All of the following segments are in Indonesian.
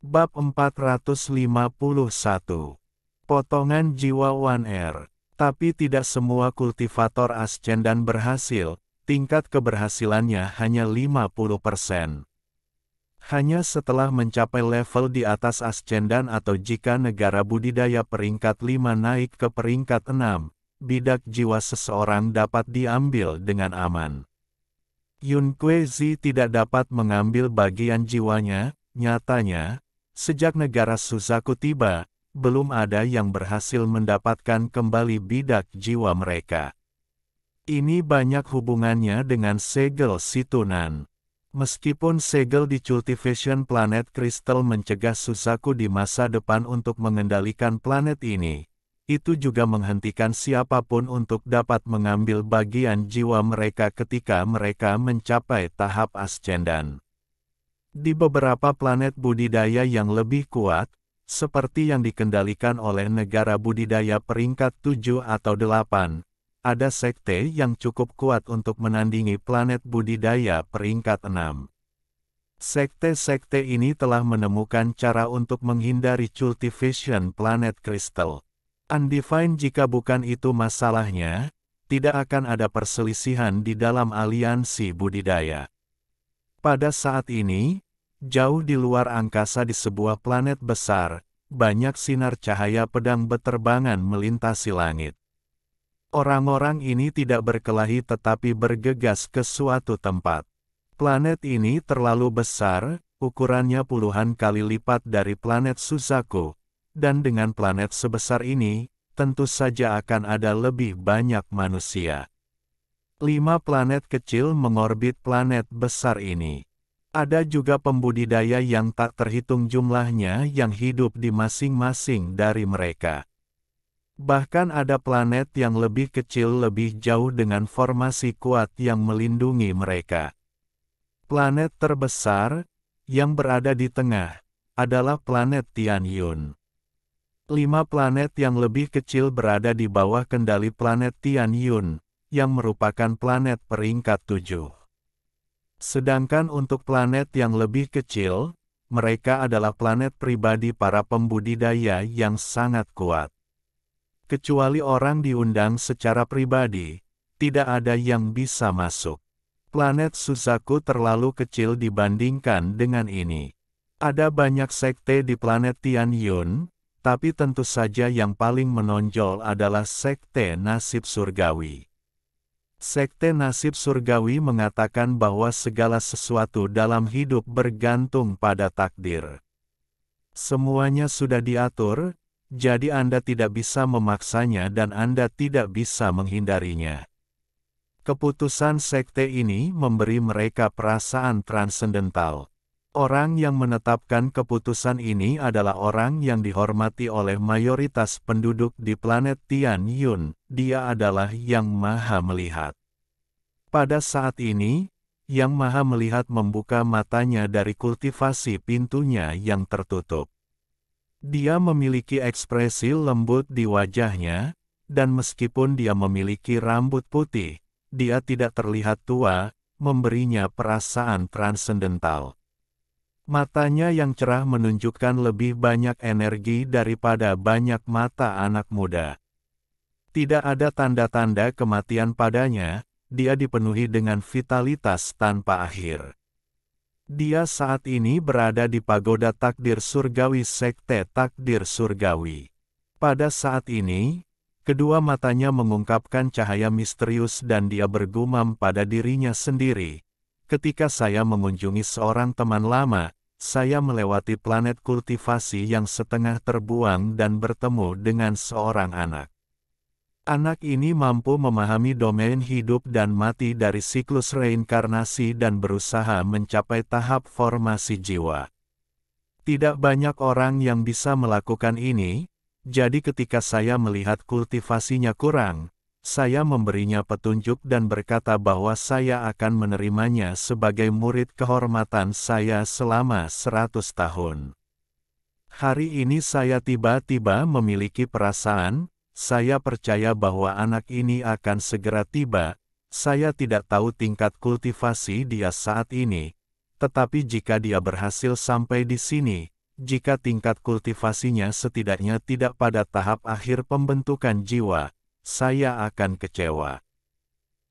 Bab 451. Potongan jiwa One Air. Tapi tidak semua kultivator ascendan berhasil, tingkat keberhasilannya hanya 50%. Hanya setelah mencapai level di atas ascendan atau jika negara budidaya peringkat 5 naik ke peringkat 6, bidak jiwa seseorang dapat diambil dengan aman. Yun Kuei-zi tidak dapat mengambil bagian jiwanya, nyatanya, sejak negara Suzaku tiba, belum ada yang berhasil mendapatkan kembali bidak jiwa mereka. Ini banyak hubungannya dengan segel Situnan. Meskipun segel di Cultivation Planet Crystal mencegah Suzaku di masa depan untuk mengendalikan planet ini, itu juga menghentikan siapapun untuk dapat mengambil bagian jiwa mereka ketika mereka mencapai tahap ascendan. Di beberapa planet budidaya yang lebih kuat, seperti yang dikendalikan oleh negara budidaya peringkat 7 atau 8, ada sekte yang cukup kuat untuk menandingi planet budidaya peringkat 6. Sekte-sekte ini telah menemukan cara untuk menghindari Cultivation Planet Crystal. Undefined jika bukan itu masalahnya, tidak akan ada perselisihan di dalam aliansi budidaya. Pada saat ini, jauh di luar angkasa di sebuah planet besar, banyak sinar cahaya pedang beterbangan melintasi langit. Orang-orang ini tidak berkelahi tetapi bergegas ke suatu tempat. Planet ini terlalu besar, ukurannya puluhan kali lipat dari planet Suzaku, dan dengan planet sebesar ini, tentu saja akan ada lebih banyak manusia. 5 planet kecil mengorbit planet besar ini. Ada juga pembudidaya yang tak terhitung jumlahnya yang hidup di masing-masing dari mereka. Bahkan ada planet yang lebih kecil lebih jauh dengan formasi kuat yang melindungi mereka. Planet terbesar, yang berada di tengah, adalah planet Tianyun. 5 planet yang lebih kecil berada di bawah kendali planet Tianyun, yang merupakan planet peringkat 7. Sedangkan untuk planet yang lebih kecil, mereka adalah planet pribadi para pembudidaya yang sangat kuat. Kecuali orang diundang secara pribadi, tidak ada yang bisa masuk. Planet Suzaku terlalu kecil dibandingkan dengan ini. Ada banyak sekte di planet Tianyun, tapi tentu saja yang paling menonjol adalah sekte nasib surgawi. Sekte nasib surgawi mengatakan bahwa segala sesuatu dalam hidup bergantung pada takdir. Semuanya sudah diatur, jadi Anda tidak bisa memaksanya dan Anda tidak bisa menghindarinya. Keputusan sekte ini memberi mereka perasaan transendental. Orang yang menetapkan keputusan ini adalah orang yang dihormati oleh mayoritas penduduk di planet Tianyun. Dia adalah Yang Maha Melihat. Pada saat ini, Yang Maha Melihat membuka matanya dari kultivasi pintunya yang tertutup. Dia memiliki ekspresi lembut di wajahnya, dan meskipun dia memiliki rambut putih, dia tidak terlihat tua, memberinya perasaan transendental. Matanya yang cerah menunjukkan lebih banyak energi daripada banyak mata anak muda. Tidak ada tanda-tanda kematian padanya, dia dipenuhi dengan vitalitas tanpa akhir. Dia saat ini berada di pagoda takdir surgawi sekte takdir surgawi. Pada saat ini, kedua matanya mengungkapkan cahaya misterius dan dia bergumam pada dirinya sendiri. Ketika saya mengunjungi seorang teman lama, saya melewati planet kultivasi yang setengah terbuang dan bertemu dengan seorang anak. Anak ini mampu memahami domain hidup dan mati dari siklus reinkarnasi dan berusaha mencapai tahap formasi jiwa. Tidak banyak orang yang bisa melakukan ini, jadi ketika saya melihat kultivasinya kurang, saya memberinya petunjuk dan berkata bahwa saya akan menerimanya sebagai murid kehormatan saya selama 100 tahun. Hari ini saya tiba-tiba memiliki perasaan, saya percaya bahwa anak ini akan segera tiba. Saya tidak tahu tingkat kultivasi dia saat ini, tetapi jika dia berhasil sampai di sini, jika tingkat kultivasinya setidaknya tidak pada tahap akhir pembentukan jiwa, saya akan kecewa.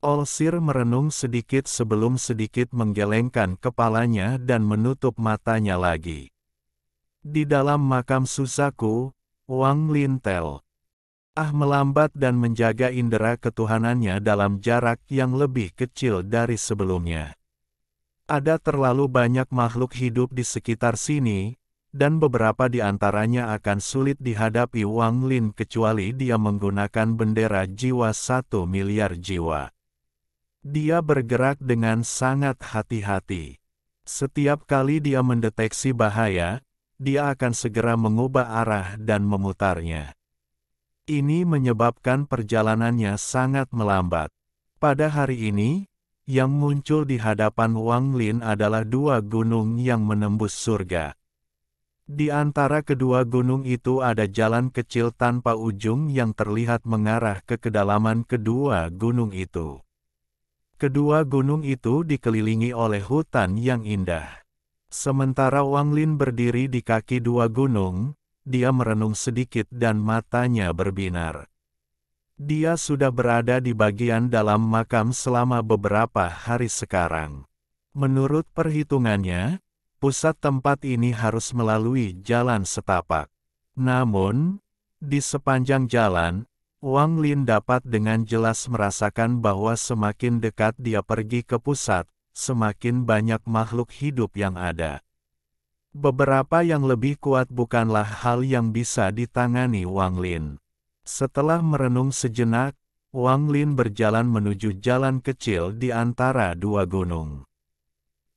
Olsir merenung sedikit sebelum sedikit menggelengkan kepalanya dan menutup matanya lagi. Di dalam makam Suzaku, Wang Lintel melambat dan menjaga indera ketuhanannya dalam jarak yang lebih kecil dari sebelumnya. Ada terlalu banyak makhluk hidup di sekitar sini, dan beberapa di antaranya akan sulit dihadapi Wang Lin kecuali dia menggunakan bendera jiwa 1 miliar jiwa. Dia bergerak dengan sangat hati-hati. Setiap kali dia mendeteksi bahaya, dia akan segera mengubah arah dan memutarnya. Ini menyebabkan perjalanannya sangat melambat. Pada hari ini, yang muncul di hadapan Wang Lin adalah 2 gunung yang menembus surga. Di antara kedua gunung itu ada jalan kecil tanpa ujung yang terlihat mengarah ke kedalaman kedua gunung itu. Kedua gunung itu dikelilingi oleh hutan yang indah. Sementara Wang Lin berdiri di kaki 2 gunung, dia merenung sedikit dan matanya berbinar. Dia sudah berada di bagian dalam makam selama beberapa hari sekarang. Menurut perhitungannya, pusat tempat ini harus melalui jalan setapak. Namun, di sepanjang jalan, Wang Lin dapat dengan jelas merasakan bahwa semakin dekat dia pergi ke pusat, semakin banyak makhluk hidup yang ada. Beberapa yang lebih kuat bukanlah hal yang bisa ditangani Wang Lin. Setelah merenung sejenak, Wang Lin berjalan menuju jalan kecil di antara 2 gunung.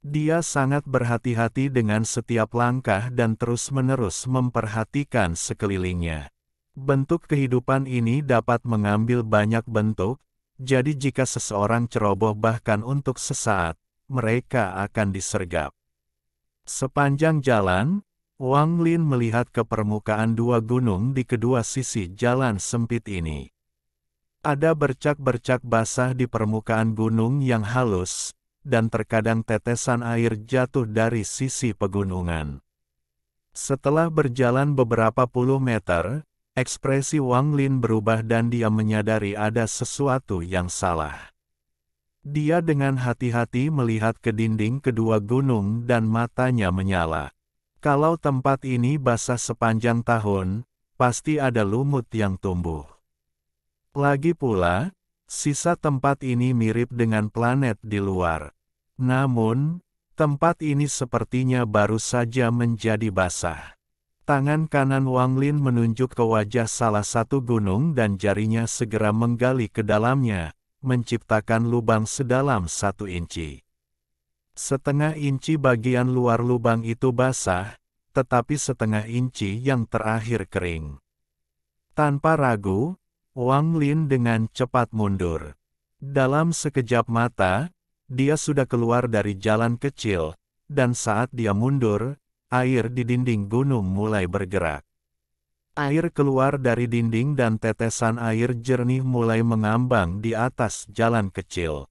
Dia sangat berhati-hati dengan setiap langkah dan terus-menerus memperhatikan sekelilingnya. Bentuk kehidupan ini dapat mengambil banyak bentuk, jadi jika seseorang ceroboh bahkan untuk sesaat, mereka akan disergap. Sepanjang jalan, Wang Lin melihat ke permukaan 2 gunung di kedua sisi jalan sempit ini. Ada bercak-bercak basah di permukaan gunung yang halus, dan terkadang tetesan air jatuh dari sisi pegunungan. Setelah berjalan beberapa puluh meter, ekspresi Wang Lin berubah dan dia menyadari ada sesuatu yang salah. Dia dengan hati-hati melihat ke dinding kedua gunung dan matanya menyala. Kalau tempat ini basah sepanjang tahun, pasti ada lumut yang tumbuh. Lagi pula, sisa tempat ini mirip dengan planet di luar. Namun, tempat ini sepertinya baru saja menjadi basah. Tangan kanan Wang Lin menunjuk ke wajah salah satu gunung dan jarinya segera menggali ke dalamnya, menciptakan lubang sedalam 1 inci. Setengah inci bagian luar lubang itu basah, tetapi setengah inci yang terakhir kering. Tanpa ragu, Wang Lin dengan cepat mundur. Dalam sekejap mata, dia sudah keluar dari jalan kecil, dan saat dia mundur, air di dinding gunung mulai bergerak. Air keluar dari dinding dan tetesan air jernih mulai mengambang di atas jalan kecil.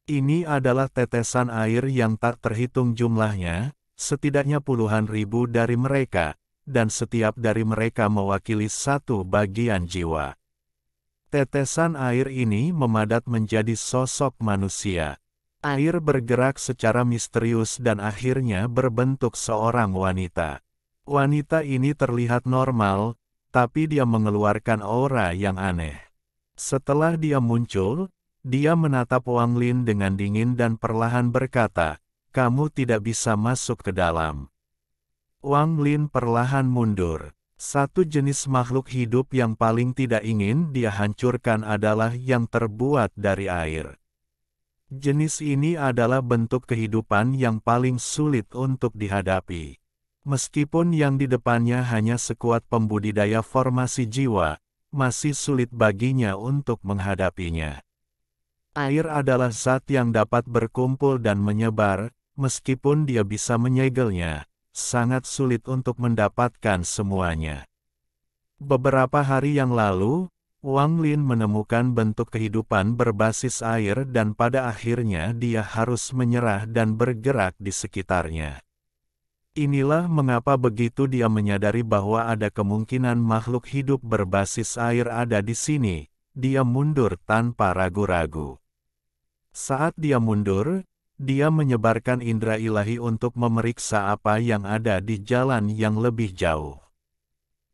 Ini adalah tetesan air yang tak terhitung jumlahnya, setidaknya puluhan ribu dari mereka, dan setiap dari mereka mewakili 1 bagian jiwa. Tetesan air ini memadat menjadi sosok manusia. Air bergerak secara misterius dan akhirnya berbentuk seorang wanita. Wanita ini terlihat normal, tapi dia mengeluarkan aura yang aneh. Setelah dia muncul, dia menatap Wang Lin dengan dingin dan perlahan berkata, "Kamu tidak bisa masuk ke dalam." Wang Lin perlahan mundur. Satu jenis makhluk hidup yang paling tidak ingin dia hancurkan adalah yang terbuat dari air. Jenis ini adalah bentuk kehidupan yang paling sulit untuk dihadapi. Meskipun yang di depannya hanya sekuat pembudidaya formasi jiwa, masih sulit baginya untuk menghadapinya. Air adalah zat yang dapat berkumpul dan menyebar, meskipun dia bisa menyegelnya, sangat sulit untuk mendapatkan semuanya. Beberapa hari yang lalu, Wang Lin menemukan bentuk kehidupan berbasis air dan pada akhirnya dia harus menyerah dan bergerak di sekitarnya. Inilah mengapa begitu dia menyadari bahwa ada kemungkinan makhluk hidup berbasis air ada di sini, dia mundur tanpa ragu-ragu. Saat dia mundur, dia menyebarkan indera ilahi untuk memeriksa apa yang ada di jalan yang lebih jauh.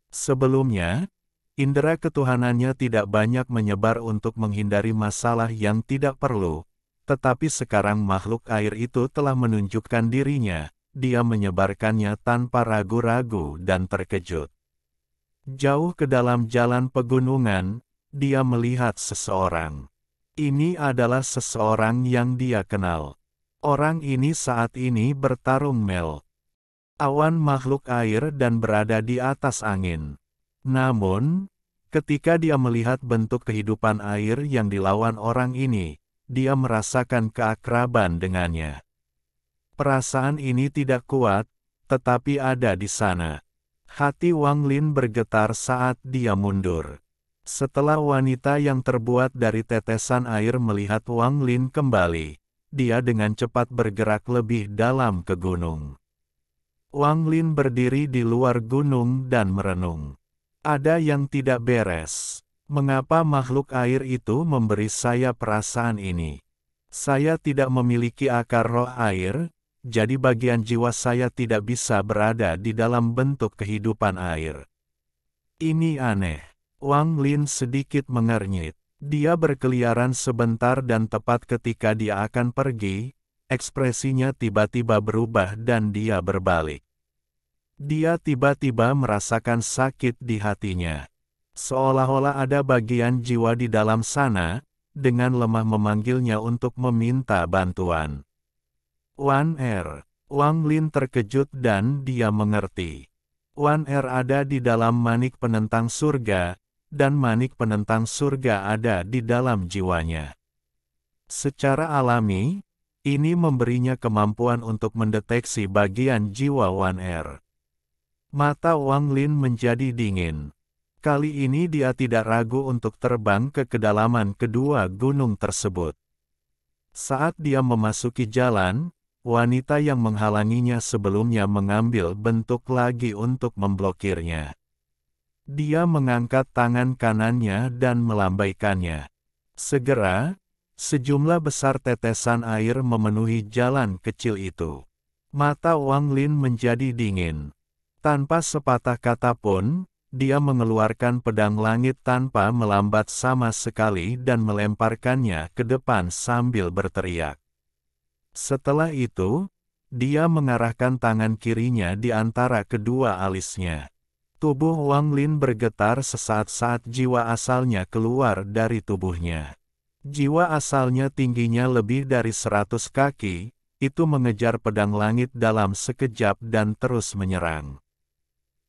Sebelumnya, indera ketuhanannya tidak banyak menyebar untuk menghindari masalah yang tidak perlu, tetapi sekarang makhluk air itu telah menunjukkan dirinya. Dia menyebarkannya tanpa ragu-ragu dan terkejut. Jauh ke dalam jalan pegunungan, dia melihat seseorang. Ini adalah seseorang yang dia kenal. Orang ini saat ini bertarung awan makhluk air dan berada di atas angin. Namun, ketika dia melihat bentuk kehidupan air yang dilawan orang ini, dia merasakan keakraban dengannya. Perasaan ini tidak kuat, tetapi ada di sana. Hati Wang Lin bergetar saat dia mundur. Setelah wanita yang terbuat dari tetesan air melihat Wang Lin kembali, dia dengan cepat bergerak lebih dalam ke gunung. Wang Lin berdiri di luar gunung dan merenung. Ada yang tidak beres. Mengapa makhluk air itu memberi saya perasaan ini? Saya tidak memiliki akar roh air, jadi bagian jiwa saya tidak bisa berada di dalam bentuk kehidupan air. Ini aneh. Wang Lin sedikit mengernyit. Dia berkeliaran sebentar dan tepat ketika dia akan pergi, ekspresinya tiba-tiba berubah dan dia berbalik. Dia tiba-tiba merasakan sakit di hatinya. Seolah-olah ada bagian jiwa di dalam sana, dengan lemah memanggilnya untuk meminta bantuan. Wan Er. Wang Lin terkejut dan dia mengerti. Wan Er ada di dalam manik penentang surga, dan manik penentang surga ada di dalam jiwanya. Secara alami, ini memberinya kemampuan untuk mendeteksi bagian jiwa Wan Er. Mata Wang Lin menjadi dingin. Kali ini dia tidak ragu untuk terbang ke kedalaman kedua gunung tersebut. Saat dia memasuki jalan, wanita yang menghalanginya sebelumnya mengambil bentuk lagi untuk memblokirnya. Dia mengangkat tangan kanannya dan melambaikannya. Segera, sejumlah besar tetesan air memenuhi jalan kecil itu. Mata Wang Lin menjadi dingin. Tanpa sepatah kata pun, dia mengeluarkan pedang langit tanpa melambat sama sekali dan melemparkannya ke depan sambil berteriak. Setelah itu, dia mengarahkan tangan kirinya di antara kedua alisnya. Tubuh Wang Lin bergetar sesaat saat jiwa asalnya keluar dari tubuhnya. Jiwa asalnya tingginya lebih dari 100 kaki, itu mengejar pedang langit dalam sekejap dan terus menyerang.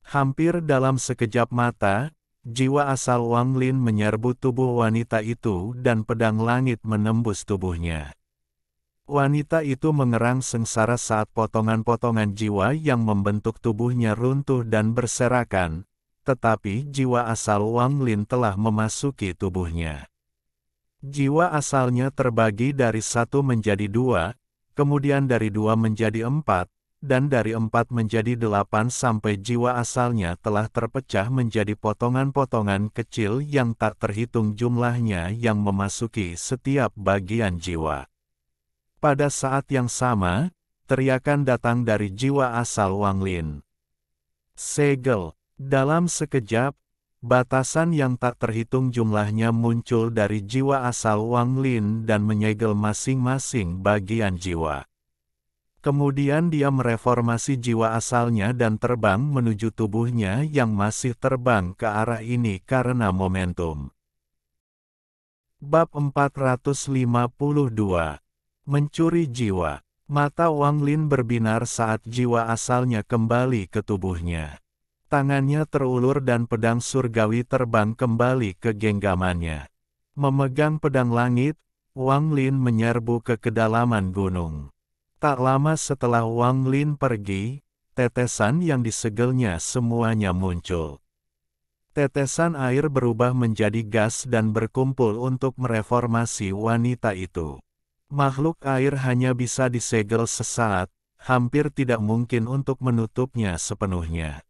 Hampir dalam sekejap mata, jiwa asal Wang Lin menyerbu tubuh wanita itu dan pedang langit menembus tubuhnya. Wanita itu mengerang sengsara saat potongan-potongan jiwa yang membentuk tubuhnya runtuh dan berserakan, tetapi jiwa asal Wang Lin telah memasuki tubuhnya. Jiwa asalnya terbagi dari 1 menjadi 2, kemudian dari 2 menjadi 4, dan dari 4 menjadi 8 sampai jiwa asalnya telah terpecah menjadi potongan-potongan kecil yang tak terhitung jumlahnya yang memasuki setiap bagian jiwa. Pada saat yang sama, teriakan datang dari jiwa asal Wang Lin. Segel. Dalam sekejap, batasan yang tak terhitung jumlahnya muncul dari jiwa asal Wang Lin dan menyegel masing-masing bagian jiwa. Kemudian dia mereformasi jiwa asalnya dan terbang menuju tubuhnya yang masih terbang ke arah ini karena momentum. Bab 452. Mencuri jiwa. Mata Wang Lin berbinar saat jiwa asalnya kembali ke tubuhnya. Tangannya terulur dan pedang surgawi terbang kembali ke genggamannya. Memegang pedang langit, Wang Lin menyerbu ke kedalaman gunung. Tak lama setelah Wang Lin pergi, tetesan yang disegelnya semuanya muncul. Tetesan air berubah menjadi gas dan berkumpul untuk mereformasi wanita itu. Makhluk air hanya bisa disegel sesaat, hampir tidak mungkin untuk menutupnya sepenuhnya.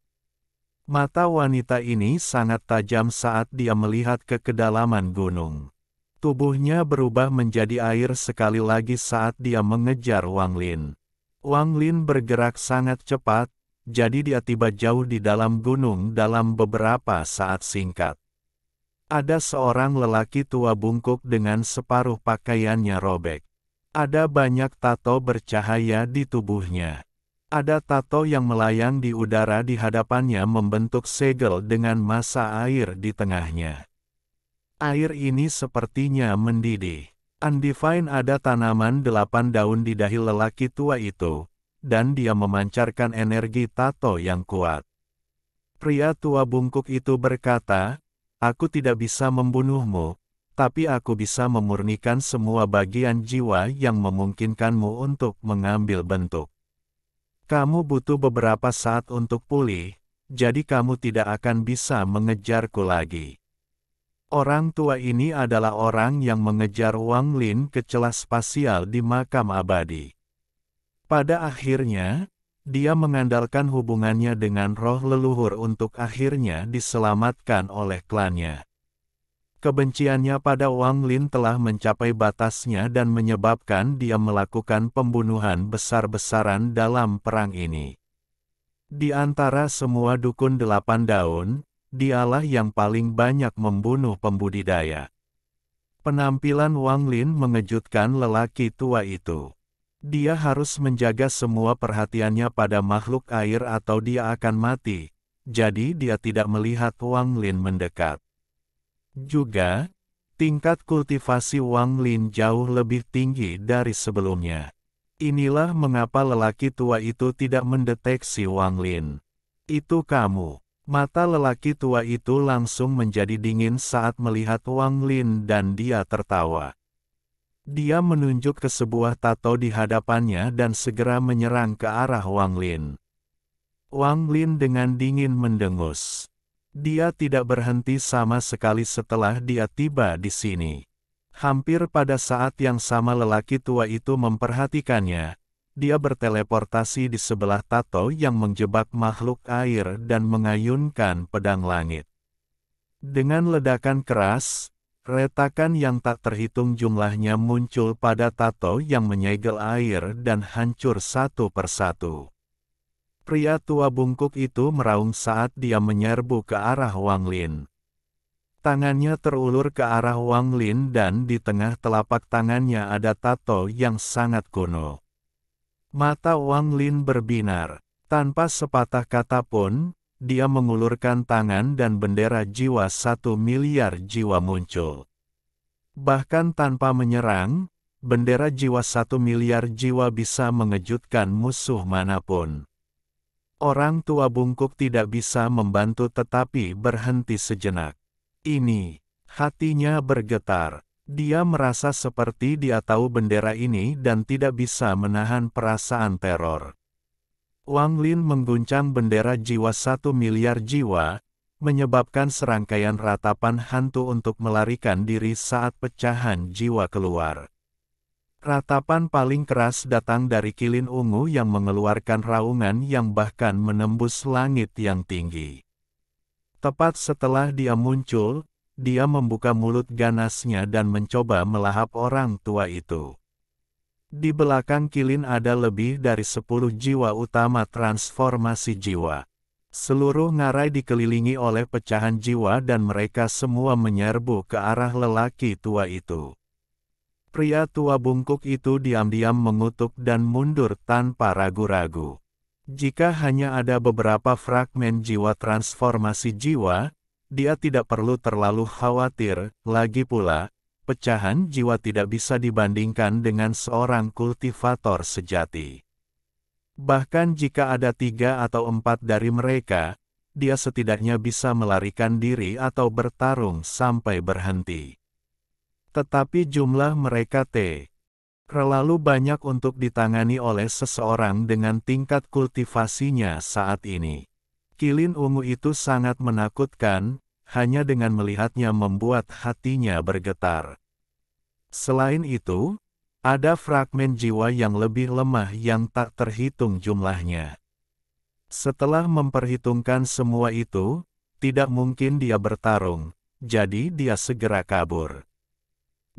Mata wanita ini sangat tajam saat dia melihat ke kedalaman gunung. Tubuhnya berubah menjadi air sekali lagi saat dia mengejar Wang Lin. Wang Lin bergerak sangat cepat, jadi dia tiba jauh di dalam gunung dalam beberapa saat singkat. Ada seorang lelaki tua bungkuk dengan separuh pakaiannya robek. Ada banyak tato bercahaya di tubuhnya. Ada tato yang melayang di udara di hadapannya membentuk segel dengan massa air di tengahnya. Air ini sepertinya mendidih. Undefined ada tanaman 8 daun di dahi lelaki tua itu, dan dia memancarkan energi tato yang kuat. Pria tua bungkuk itu berkata, "Aku tidak bisa membunuhmu, tapi aku bisa memurnikan semua bagian jiwa yang memungkinkanmu untuk mengambil bentuk. Kamu butuh beberapa saat untuk pulih, jadi kamu tidak akan bisa mengejarku lagi." Orang tua ini adalah orang yang mengejar Wang Lin ke celah spasial di makam abadi. Pada akhirnya, dia mengandalkan hubungannya dengan roh leluhur untuk akhirnya diselamatkan oleh klannya. Kebenciannya pada Wang Lin telah mencapai batasnya dan menyebabkan dia melakukan pembunuhan besar-besaran dalam perang ini. Di antara semua dukun 8 daun, dialah yang paling banyak membunuh pembudidaya. Penampilan Wang Lin mengejutkan lelaki tua itu. Dia harus menjaga semua perhatiannya pada makhluk air atau dia akan mati, jadi dia tidak melihat Wang Lin mendekat. Juga, tingkat kultivasi Wang Lin jauh lebih tinggi dari sebelumnya. Inilah mengapa lelaki tua itu tidak mendeteksi Wang Lin. "Itu kamu." Mata lelaki tua itu langsung menjadi dingin saat melihat Wang Lin dan dia tertawa. Dia menunjuk ke sebuah tato di hadapannya dan segera menyerang ke arah Wang Lin. Wang Lin dengan dingin mendengus. Dia tidak berhenti sama sekali setelah dia tiba di sini. Hampir pada saat yang sama lelaki tua itu memperhatikannya, dia berteleportasi di sebelah tato yang menjebak makhluk air dan mengayunkan pedang langit. Dengan ledakan keras, retakan yang tak terhitung jumlahnya muncul pada tato yang menyegel air dan hancur satu persatu. Pria tua bungkuk itu meraung saat dia menyerbu ke arah Wang Lin. Tangannya terulur ke arah Wang Lin dan di tengah telapak tangannya ada tato yang sangat kuno. Mata Wang Lin berbinar. Tanpa sepatah kata pun, dia mengulurkan tangan dan bendera jiwa 1 miliar jiwa muncul. Bahkan tanpa menyerang, bendera jiwa 1 miliar jiwa bisa mengejutkan musuh manapun. Orang tua bungkuk tidak bisa membantu tetapi berhenti sejenak. Hatinya bergetar. Dia merasa seperti dia tahu bendera ini dan tidak bisa menahan perasaan teror. Wang Lin mengguncang bendera jiwa 1 miliar jiwa, menyebabkan serangkaian ratapan hantu untuk melarikan diri saat pecahan jiwa keluar. Ratapan paling keras datang dari kilin ungu yang mengeluarkan raungan yang bahkan menembus langit yang tinggi. Tepat setelah dia muncul, dia membuka mulut ganasnya dan mencoba melahap orang tua itu. Di belakang kilin ada lebih dari 10 jiwa utama transformasi jiwa. Seluruh ngarai dikelilingi oleh pecahan jiwa dan mereka semua menyerbu ke arah lelaki tua itu. Pria tua bungkuk itu diam-diam mengutuk dan mundur tanpa ragu-ragu. Jika hanya ada beberapa fragmen jiwa transformasi jiwa, dia tidak perlu terlalu khawatir. Lagi pula, pecahan jiwa tidak bisa dibandingkan dengan seorang kultivator sejati. Bahkan jika ada 3 atau 4 dari mereka, dia setidaknya bisa melarikan diri atau bertarung sampai berhenti. Tetapi jumlah mereka terlalu banyak untuk ditangani oleh seseorang dengan tingkat kultivasinya saat ini. Kilin ungu itu sangat menakutkan, hanya dengan melihatnya membuat hatinya bergetar. Selain itu, Ada fragmen jiwa yang lebih lemah yang tak terhitung jumlahnya. Setelah memperhitungkan semua itu, tidak mungkin dia bertarung, jadi dia segera kabur.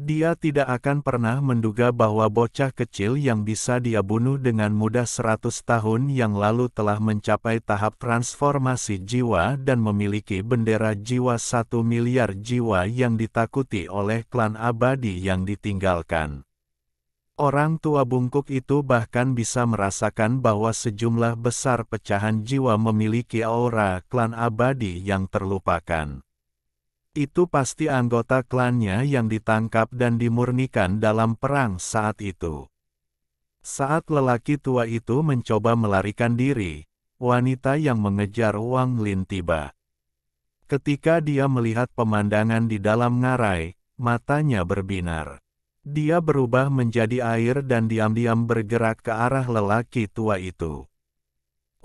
Dia tidak akan pernah menduga bahwa bocah kecil yang bisa dia bunuh dengan mudah 100 tahun yang lalu telah mencapai tahap transformasi jiwa dan memiliki bendera jiwa 1 miliar jiwa yang ditakuti oleh klan abadi yang ditinggalkan. Orang tua bungkuk itu bahkan bisa merasakan bahwa sejumlah besar pecahan jiwa memiliki aura klan abadi yang terlupakan. Itu pasti anggota klannya yang ditangkap dan dimurnikan dalam perang saat itu. Saat lelaki tua itu mencoba melarikan diri, wanita yang mengejar Wang Lin tiba. Ketika dia melihat pemandangan di dalam ngarai, matanya berbinar. Dia berubah menjadi air dan diam-diam bergerak ke arah lelaki tua itu.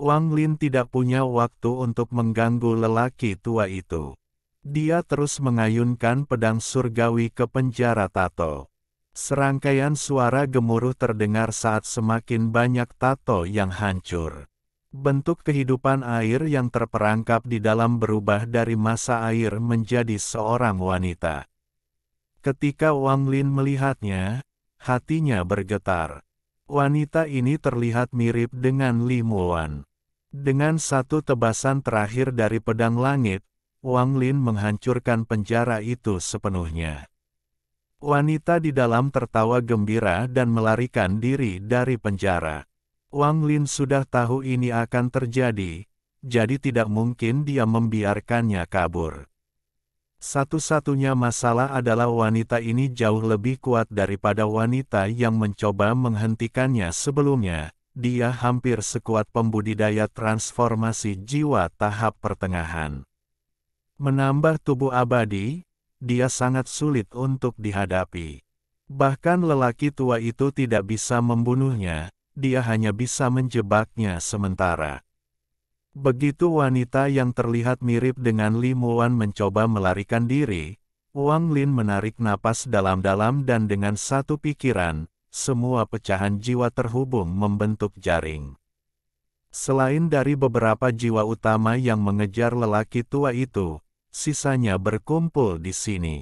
Wang Lin tidak punya waktu untuk mengganggu lelaki tua itu. Dia terus mengayunkan pedang surgawi ke penjara tato. Serangkaian suara gemuruh terdengar saat semakin banyak tato yang hancur. Bentuk kehidupan air yang terperangkap di dalam berubah dari masa air menjadi seorang wanita. Ketika Wang Lin melihatnya, hatinya bergetar. Wanita ini terlihat mirip dengan Li Muan. Dengan satu tebasan terakhir dari pedang langit, Wang Lin menghancurkan penjara itu sepenuhnya. Wanita di dalam tertawa gembira dan melarikan diri dari penjara. Wang Lin sudah tahu ini akan terjadi, jadi tidak mungkin dia membiarkannya kabur. Satu-satunya masalah adalah wanita ini jauh lebih kuat daripada wanita yang mencoba menghentikannya sebelumnya. Dia hampir sekuat pembudidaya transformasi jiwa tahap pertengahan. Menambah tubuh abadi, dia sangat sulit untuk dihadapi. Bahkan lelaki tua itu tidak bisa membunuhnya, dia hanya bisa menjebaknya sementara. Begitu wanita yang terlihat mirip dengan Li Muan mencoba melarikan diri, Wang Lin menarik napas dalam-dalam dan dengan satu pikiran, semua pecahan jiwa terhubung membentuk jaring. Selain dari beberapa jiwa utama yang mengejar lelaki tua itu, sisanya berkumpul di sini.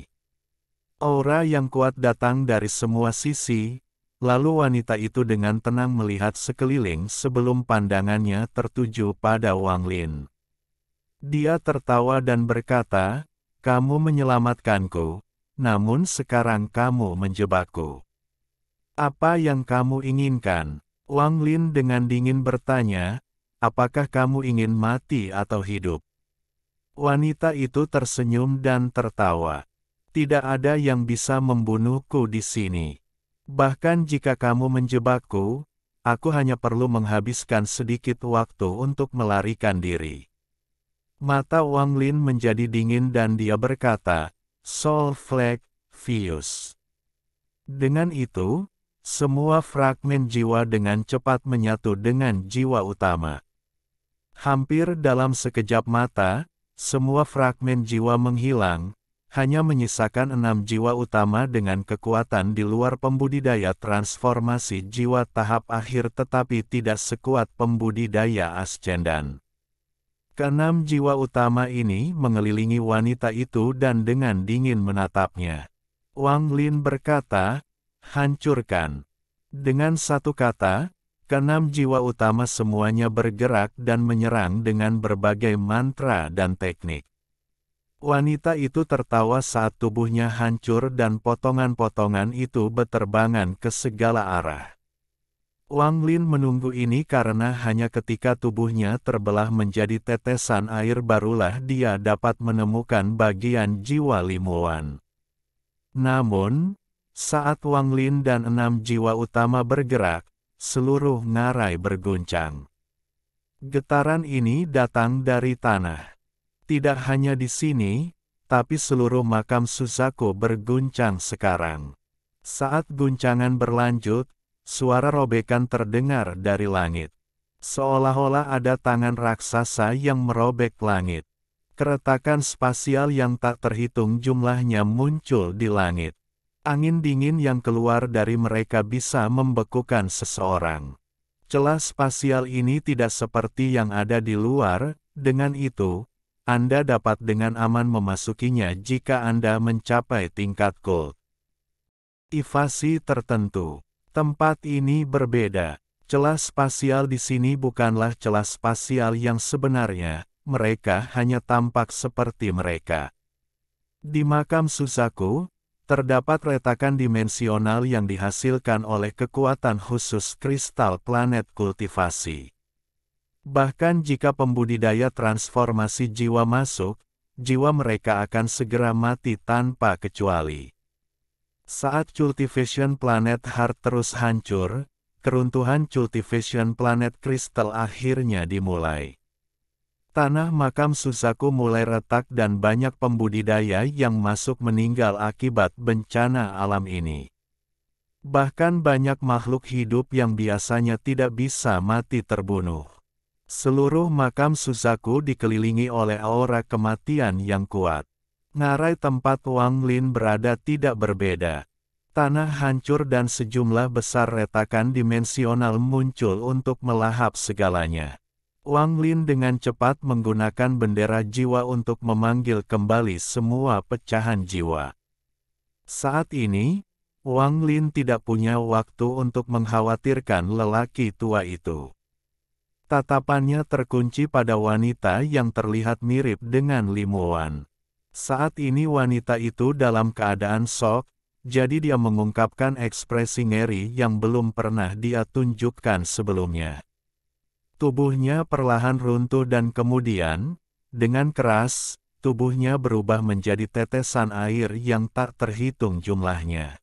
Aura yang kuat datang dari semua sisi, lalu wanita itu dengan tenang melihat sekeliling sebelum pandangannya tertuju pada Wang Lin. Dia tertawa dan berkata, "Kamu menyelamatkanku, namun sekarang kamu menjebakku. Apa yang kamu inginkan?" Wang Lin dengan dingin bertanya, "Apakah kamu ingin mati atau hidup?" Wanita itu tersenyum dan tertawa. "Tidak ada yang bisa membunuhku di sini. Bahkan jika kamu menjebakku, aku hanya perlu menghabiskan sedikit waktu untuk melarikan diri." Mata Wang Lin menjadi dingin dan dia berkata, "Soul Flag, Fuse." Dengan itu, semua fragmen jiwa dengan cepat menyatu dengan jiwa utama. Hampir dalam sekejap mata, semua fragmen jiwa menghilang, hanya menyisakan 6 jiwa utama dengan kekuatan di luar pembudidaya transformasi jiwa tahap akhir tetapi tidak sekuat pembudidaya ascendan. Keenam jiwa utama ini mengelilingi wanita itu dan dengan dingin menatapnya. Wang Lin berkata, "Hancurkan." Dengan satu kata, keenam jiwa utama semuanya bergerak dan menyerang dengan berbagai mantra dan teknik. Wanita itu tertawa saat tubuhnya hancur dan potongan-potongan itu beterbangan ke segala arah. Wang Lin menunggu ini karena hanya ketika tubuhnya terbelah menjadi tetesan air barulah dia dapat menemukan bagian jiwa Li Muan. Namun, saat Wang Lin dan 6 jiwa utama bergerak, seluruh ngarai berguncang. Getaran ini datang dari tanah. Tidak hanya di sini, tapi seluruh makam Suzaku berguncang sekarang. Saat guncangan berlanjut, suara robekan terdengar dari langit. Seolah-olah ada tangan raksasa yang merobek langit. Keretakan spasial yang tak terhitung jumlahnya muncul di langit. Angin dingin yang keluar dari mereka bisa membekukan seseorang. Celah spasial ini tidak seperti yang ada di luar, dengan itu, Anda dapat dengan aman memasukinya jika Anda mencapai tingkat kultivasi tertentu. Tempat ini berbeda. Celah spasial di sini bukanlah celah spasial yang sebenarnya, mereka hanya tampak seperti mereka. Di makam Suzaku, terdapat retakan dimensional yang dihasilkan oleh kekuatan khusus kristal planet kultivasi. Bahkan jika pembudidaya transformasi jiwa masuk, jiwa mereka akan segera mati tanpa kecuali. Saat cultivation planet heart terus hancur, keruntuhan cultivation planet kristal akhirnya dimulai. Tanah makam Suzaku mulai retak dan banyak pembudidaya yang masuk meninggal akibat bencana alam ini. Bahkan banyak makhluk hidup yang biasanya tidak bisa mati terbunuh. Seluruh makam Suzaku dikelilingi oleh aura kematian yang kuat. Ngarai tempat Wang Lin berada tidak berbeda. Tanah hancur dan sejumlah besar retakan dimensional muncul untuk melahap segalanya. Wang Lin dengan cepat menggunakan bendera jiwa untuk memanggil kembali semua pecahan jiwa. Saat ini, Wang Lin tidak punya waktu untuk mengkhawatirkan lelaki tua itu. Tatapannya terkunci pada wanita yang terlihat mirip dengan Limuan. Saat ini wanita itu dalam keadaan shock, jadi dia mengungkapkan ekspresi ngeri yang belum pernah dia tunjukkan sebelumnya. Tubuhnya perlahan runtuh dan kemudian, dengan keras, tubuhnya berubah menjadi tetesan air yang tak terhitung jumlahnya.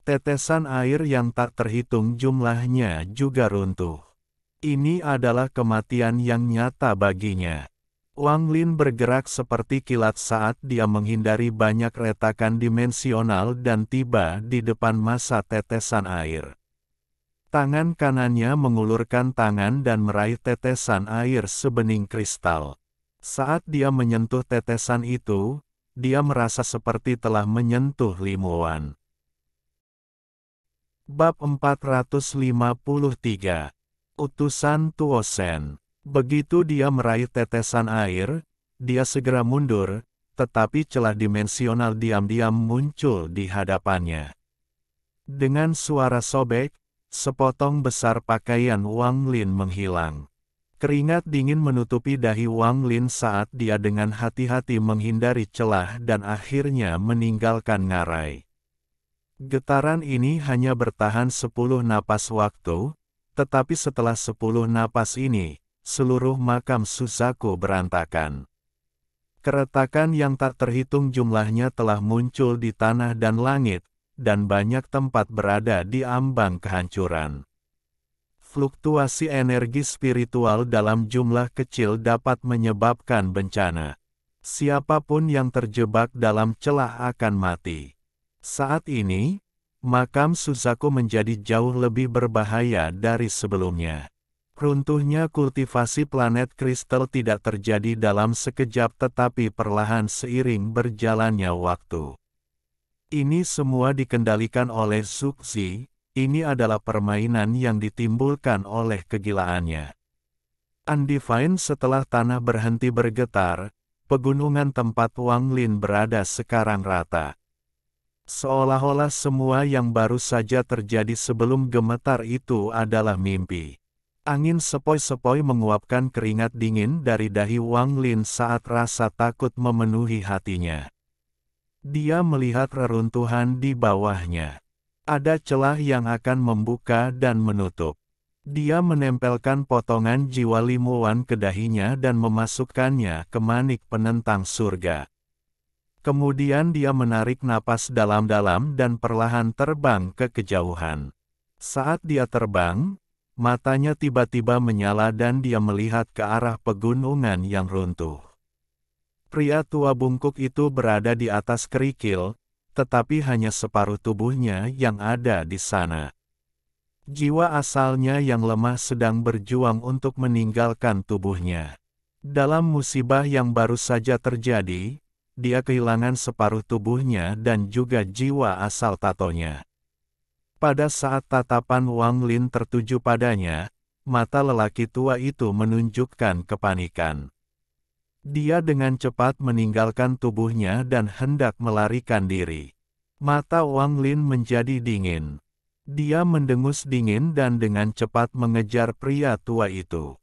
Tetesan air yang tak terhitung jumlahnya juga runtuh. Ini adalah kematian yang nyata baginya. Wang Lin bergerak seperti kilat saat dia menghindari banyak retakan dimensional dan tiba di depan masa tetesan air. Tangan kanannya mengulurkan tangan dan meraih tetesan air sebening kristal. Saat dia menyentuh tetesan itu, dia merasa seperti telah menyentuh Limuan. Bab 453. Utusan Tuosen. Begitu dia meraih tetesan air, dia segera mundur, tetapi celah dimensional diam-diam muncul di hadapannya. Dengan suara sobek, sepotong besar pakaian Wang Lin menghilang. Keringat dingin menutupi dahi Wang Lin saat dia dengan hati-hati menghindari celah dan akhirnya meninggalkan ngarai. Getaran ini hanya bertahan 10 napas waktu, tetapi setelah 10 napas ini, seluruh makam Suzaku berantakan. Keretakan yang tak terhitung jumlahnya telah muncul di tanah dan langit, dan banyak tempat berada di ambang kehancuran. Fluktuasi energi spiritual dalam jumlah kecil dapat menyebabkan bencana. Siapapun yang terjebak dalam celah akan mati. Saat ini, makam Suzaku menjadi jauh lebih berbahaya dari sebelumnya. Runtuhnya kultivasi planet kristal tidak terjadi dalam sekejap tetapi perlahan seiring berjalannya waktu. Ini semua dikendalikan oleh Zuxi, ini adalah permainan yang ditimbulkan oleh kegilaannya. Undefined setelah tanah berhenti bergetar, pegunungan tempat Wang Lin berada sekarang rata. Seolah-olah semua yang baru saja terjadi sebelum gemetar itu adalah mimpi. Angin sepoi-sepoi menguapkan keringat dingin dari dahi Wang Lin saat rasa takut memenuhi hatinya. Dia melihat reruntuhan di bawahnya. Ada celah yang akan membuka dan menutup. Dia menempelkan potongan jiwa Limuan ke dahinya dan memasukkannya ke manik penentang surga. Kemudian dia menarik napas dalam-dalam dan perlahan terbang ke kejauhan. Saat dia terbang, matanya tiba-tiba menyala dan dia melihat ke arah pegunungan yang runtuh. Pria tua bungkuk itu berada di atas kerikil, tetapi hanya separuh tubuhnya yang ada di sana. Jiwa asalnya yang lemah sedang berjuang untuk meninggalkan tubuhnya. Dalam musibah yang baru saja terjadi, dia kehilangan separuh tubuhnya dan juga jiwa asal tatonya. Pada saat tatapan Wang Lin tertuju padanya, mata lelaki tua itu menunjukkan kepanikan. Dia dengan cepat meninggalkan tubuhnya dan hendak melarikan diri. Mata Wang Lin menjadi dingin. Dia mendengus dingin dan dengan cepat mengejar pria tua itu.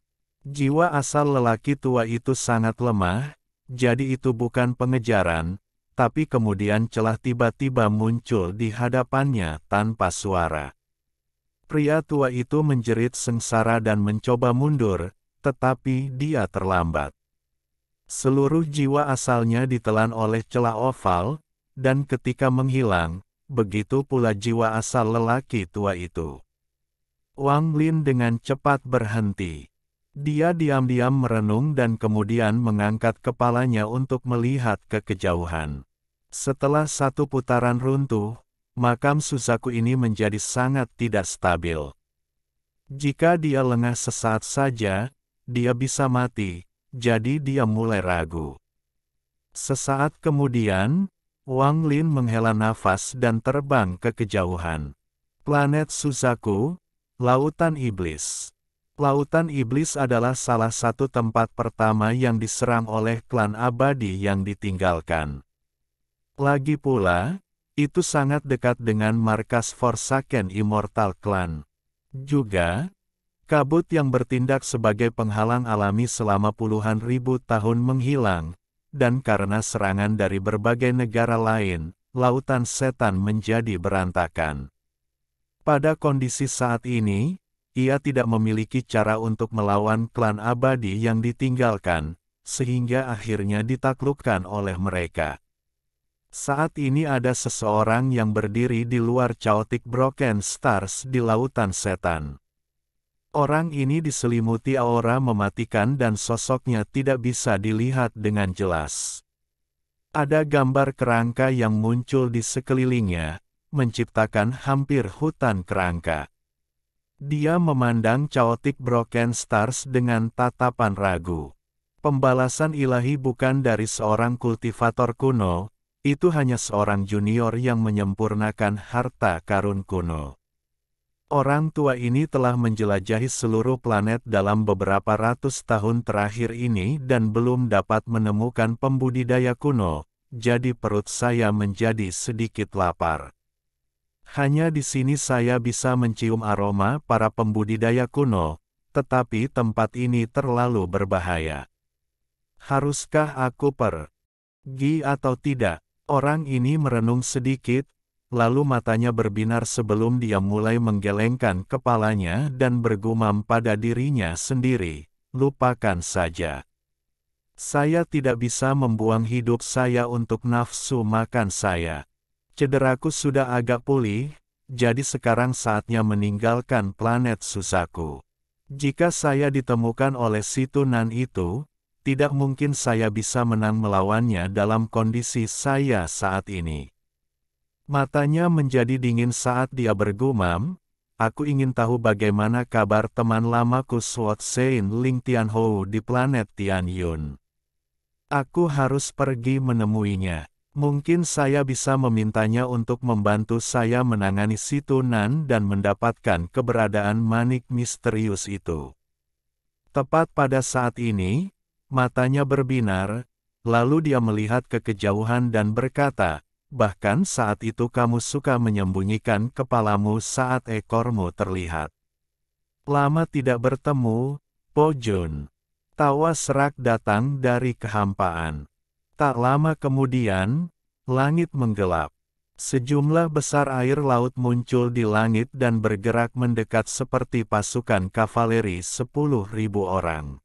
Jiwa asal lelaki tua itu sangat lemah, jadi itu bukan pengejaran, tapi kemudian celah tiba-tiba muncul di hadapannya tanpa suara. Pria tua itu menjerit sengsara dan mencoba mundur, tetapi dia terlambat. Seluruh jiwa asalnya ditelan oleh celah oval, dan ketika menghilang, begitu pula jiwa asal lelaki tua itu. Wang Lin dengan cepat berhenti. Dia diam-diam merenung dan kemudian mengangkat kepalanya untuk melihat ke kejauhan. Setelah satu putaran runtuh, makam Suzaku ini menjadi sangat tidak stabil. Jika dia lengah sesaat saja, dia bisa mati, jadi dia mulai ragu. Sesaat kemudian, Wang Lin menghela nafas dan terbang ke kejauhan. Planet Suzaku, Lautan Iblis. Lautan Iblis adalah salah satu tempat pertama yang diserang oleh klan abadi yang ditinggalkan. Lagi pula, itu sangat dekat dengan markas Forsaken Immortal Clan. Juga, kabut yang bertindak sebagai penghalang alami selama puluhan ribu tahun menghilang, dan karena serangan dari berbagai negara lain, Lautan Setan menjadi berantakan. Pada kondisi saat ini, ia tidak memiliki cara untuk melawan klan abadi yang ditinggalkan, sehingga akhirnya ditaklukkan oleh mereka. Saat ini ada seseorang yang berdiri di luar Chaotic Broken Stars di Lautan Setan. Orang ini diselimuti aura mematikan dan sosoknya tidak bisa dilihat dengan jelas. Ada gambar kerangka yang muncul di sekelilingnya, menciptakan hampir hutan kerangka. Dia memandang Chaotic Broken Stars dengan tatapan ragu. Pembalasan ilahi bukan dari seorang kultivator kuno, itu hanya seorang junior yang menyempurnakan harta karun kuno. Orang tua ini telah menjelajahi seluruh planet dalam beberapa ratus tahun terakhir ini dan belum dapat menemukan pembudidaya kuno, jadi perut saya menjadi sedikit lapar. Hanya di sini saya bisa mencium aroma para pembudidaya kuno, tetapi tempat ini terlalu berbahaya. Haruskah aku pergi atau tidak? Orang ini merenung sedikit, lalu matanya berbinar sebelum dia mulai menggelengkan kepalanya dan bergumam pada dirinya sendiri, lupakan saja. Saya tidak bisa membuang hidup saya untuk nafsu makan saya. Cederaku sudah agak pulih, jadi sekarang saatnya meninggalkan planet Suzaku. Jika saya ditemukan oleh si Tunan itu, tidak mungkin saya bisa menang melawannya dalam kondisi saya saat ini. Matanya menjadi dingin saat dia bergumam, aku ingin tahu bagaimana kabar teman lamaku Sword Sein Ling Tianhou di planet Tianyun. Aku harus pergi menemuinya. Mungkin saya bisa memintanya untuk membantu saya menangani si Tunan dan mendapatkan keberadaan manik misterius itu. Tepat pada saat ini, matanya berbinar, lalu dia melihat ke kejauhan dan berkata, bahkan saat itu kamu suka menyembunyikan kepalamu saat ekormu terlihat. Lama tidak bertemu, Po Jun. Tawa serak datang dari kehampaan. Tak lama kemudian, langit menggelap. Sejumlah besar air laut muncul di langit dan bergerak mendekat seperti pasukan kavaleri 10.000 orang.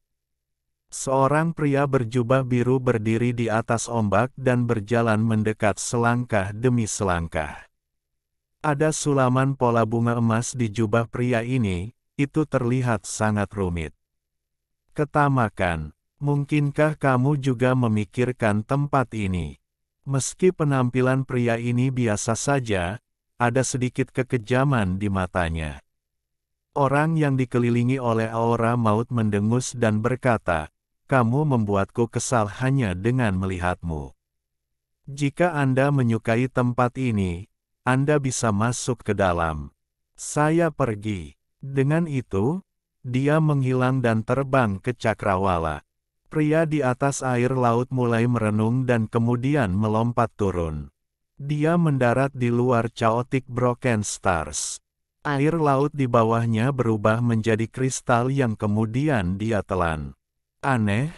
Seorang pria berjubah biru berdiri di atas ombak dan berjalan mendekat selangkah demi selangkah. Ada sulaman pola bunga emas di jubah pria ini, itu terlihat sangat rumit. Ketamakan. Mungkinkah kamu juga memikirkan tempat ini? Meski penampilan pria ini biasa saja, ada sedikit kekejaman di matanya. Orang yang dikelilingi oleh aura maut mendengus dan berkata, kamu membuatku kesal hanya dengan melihatmu. Jika Anda menyukai tempat ini, Anda bisa masuk ke dalam. Saya pergi. Dengan itu, dia menghilang dan terbang ke cakrawala. Pria di atas air laut mulai merenung dan kemudian melompat turun. Dia mendarat di luar Chaotic Broken Stars. Air laut di bawahnya berubah menjadi kristal yang kemudian dia telan. Aneh,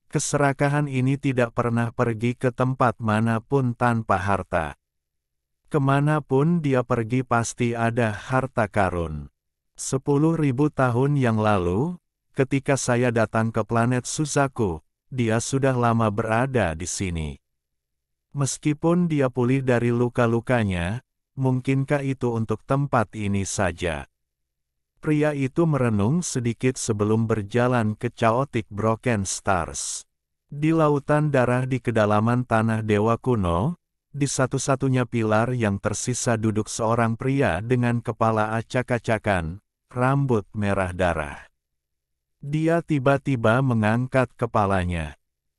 keserakahan ini tidak pernah pergi ke tempat manapun tanpa harta. Kemanapun dia pergi pasti ada harta karun. 10.000 tahun yang lalu, ketika saya datang ke planet Suzaku, dia sudah lama berada di sini. Meskipun dia pulih dari luka-lukanya, mungkinkah itu untuk tempat ini saja? Pria itu merenung sedikit sebelum berjalan ke Chaotic Broken Stars. Di lautan darah di kedalaman tanah dewa kuno, di satu-satunya pilar yang tersisa duduk seorang pria dengan kepala acak-acakan, rambut merah darah. Dia tiba-tiba mengangkat kepalanya.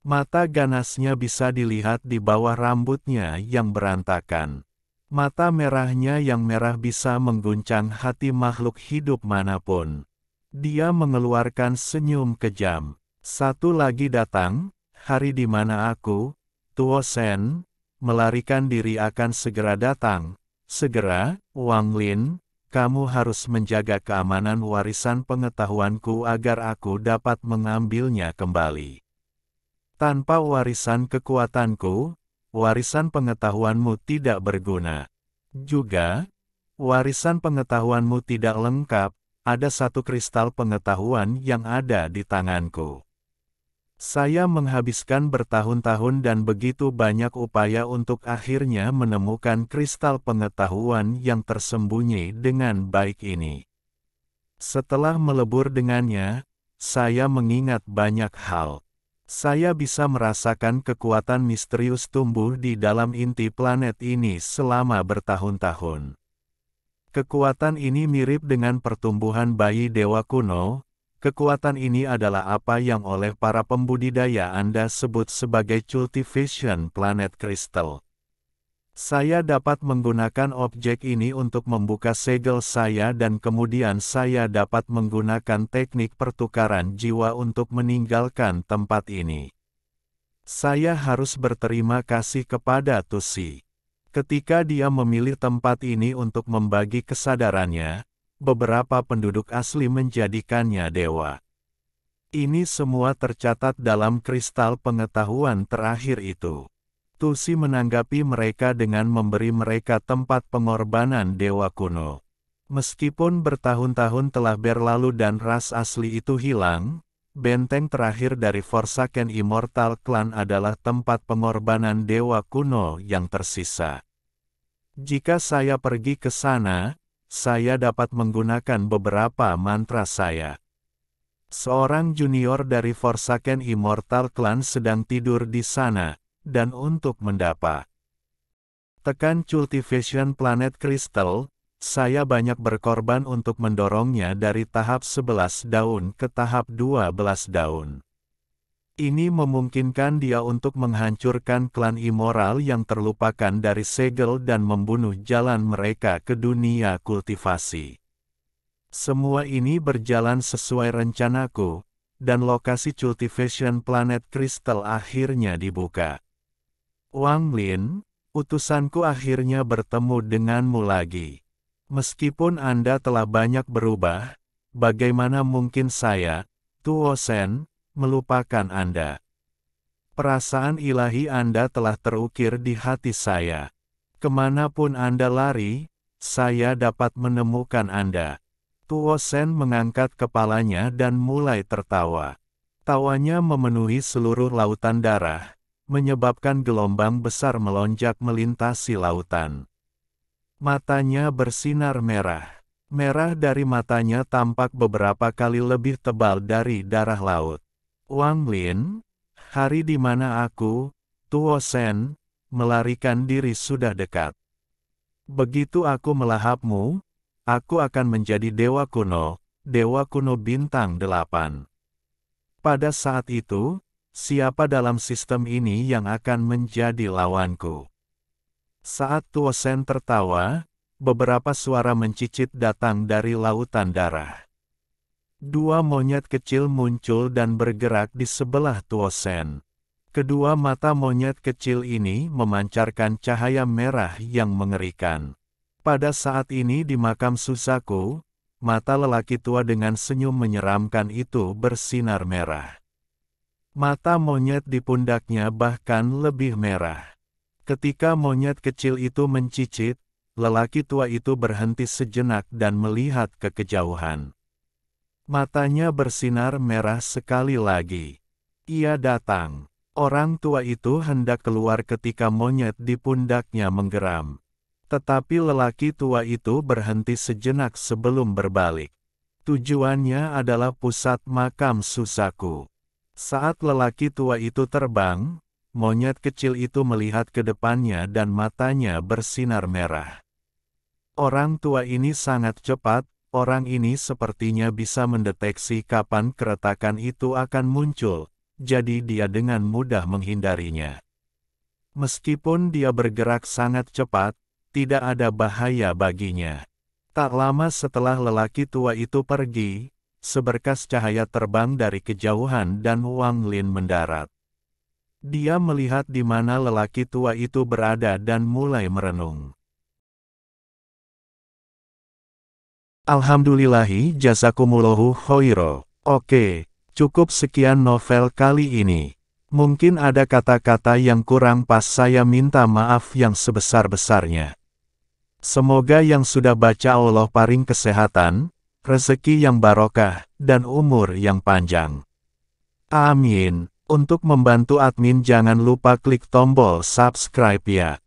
Mata ganasnya bisa dilihat di bawah rambutnya yang berantakan. Mata merahnya yang merah bisa mengguncang hati makhluk hidup manapun. Dia mengeluarkan senyum kejam. Satu lagi datang, hari di mana aku, Tuo Sen, melarikan diri akan segera datang. Segera, Wang Lin, kamu harus menjaga keamanan warisan pengetahuanku agar aku dapat mengambilnya kembali. Tanpa warisan kekuatanku, warisan pengetahuanmu tidak berguna. Juga, warisan pengetahuanmu tidak lengkap, ada satu kristal pengetahuan yang ada di tanganku. Saya menghabiskan bertahun-tahun dan begitu banyak upaya untuk akhirnya menemukan kristal pengetahuan yang tersembunyi dengan baik ini. Setelah melebur dengannya, saya mengingat banyak hal. Saya bisa merasakan kekuatan misterius tumbuh di dalam inti planet ini selama bertahun-tahun. Kekuatan ini mirip dengan pertumbuhan bayi dewa kuno. Kekuatan ini adalah apa yang oleh para pembudidaya Anda sebut sebagai cultivation planet crystal. Saya dapat menggunakan objek ini untuk membuka segel saya dan kemudian saya dapat menggunakan teknik pertukaran jiwa untuk meninggalkan tempat ini. Saya harus berterima kasih kepada Tusi. Ketika dia memilih tempat ini untuk membagi kesadarannya, beberapa penduduk asli menjadikannya dewa. Ini semua tercatat dalam kristal pengetahuan terakhir itu. Tusi menanggapi mereka dengan memberi mereka tempat pengorbanan dewa kuno. Meskipun bertahun-tahun telah berlalu dan ras asli itu hilang, benteng terakhir dari Forsaken Immortal Clan adalah tempat pengorbanan dewa kuno yang tersisa. Jika saya pergi ke sana, saya dapat menggunakan beberapa mantra saya. Seorang junior dari Forsaken Immortal Clan sedang tidur di sana. Dan untuk mendapat tekan cultivation planet crystal, saya banyak berkorban untuk mendorongnya dari tahap 11 daun ke tahap 12 daun. Ini memungkinkan dia untuk menghancurkan klan immoral yang terlupakan dari segel dan membunuh jalan mereka ke dunia kultivasi. Semua ini berjalan sesuai rencanaku, dan lokasi cultivation planet crystal akhirnya dibuka. Wang Lin, utusanku akhirnya bertemu denganmu lagi. Meskipun Anda telah banyak berubah, bagaimana mungkin saya, Tuo Sen, melupakan Anda? Perasaan ilahi Anda telah terukir di hati saya. Kemanapun Anda lari, saya dapat menemukan Anda. Tuo Sen mengangkat kepalanya dan mulai tertawa. Tawanya memenuhi seluruh lautan darah, menyebabkan gelombang besar melonjak melintasi lautan. Matanya bersinar merah. Merah dari matanya tampak beberapa kali lebih tebal dari darah laut. Wang Lin, hari di mana aku, Tuo Sen, melarikan diri sudah dekat. Begitu aku melahapmu, aku akan menjadi dewa kuno bintang 8. Pada saat itu, Siapa dalam sistem ini yang akan menjadi lawanku? Saat Tuo Shen tertawa, beberapa suara mencicit datang dari lautan darah. Dua monyet kecil muncul dan bergerak di sebelah Tuo Shen. Kedua mata monyet kecil ini memancarkan cahaya merah yang mengerikan. Pada saat ini di makam Susaku, mata lelaki tua dengan senyum menyeramkan itu bersinar merah. Mata monyet di pundaknya bahkan lebih merah. Ketika monyet kecil itu mencicit, lelaki tua itu berhenti sejenak dan melihat ke kejauhan. Matanya bersinar merah sekali lagi. Ia datang. Orang tua itu hendak keluar ketika monyet di pundaknya menggeram. Tetapi lelaki tua itu berhenti sejenak sebelum berbalik. Tujuannya adalah pusat makam Susaku. Saat lelaki tua itu terbang, monyet kecil itu melihat ke depannya dan matanya bersinar merah. Orang tua ini sangat cepat, orang ini sepertinya bisa mendeteksi kapan keretakan itu akan muncul. Jadi dia dengan mudah menghindarinya. Meskipun dia bergerak sangat cepat, tidak ada bahaya baginya. Tak lama setelah lelaki tua itu pergi, seberkas cahaya terbang dari kejauhan dan Wang Lin mendarat. Dia melihat di mana lelaki tua itu berada dan mulai merenung. Alhamdulillahi jazakumullahu khairo. Oke. Cukup sekian novel kali ini. Mungkin ada kata-kata yang kurang pas, saya minta maaf yang sebesar-besarnya. Semoga yang sudah baca Allah paring kesehatan, rezeki yang barokah, dan umur yang panjang. Amin. Untuk membantu admin jangan lupa klik tombol subscribe ya.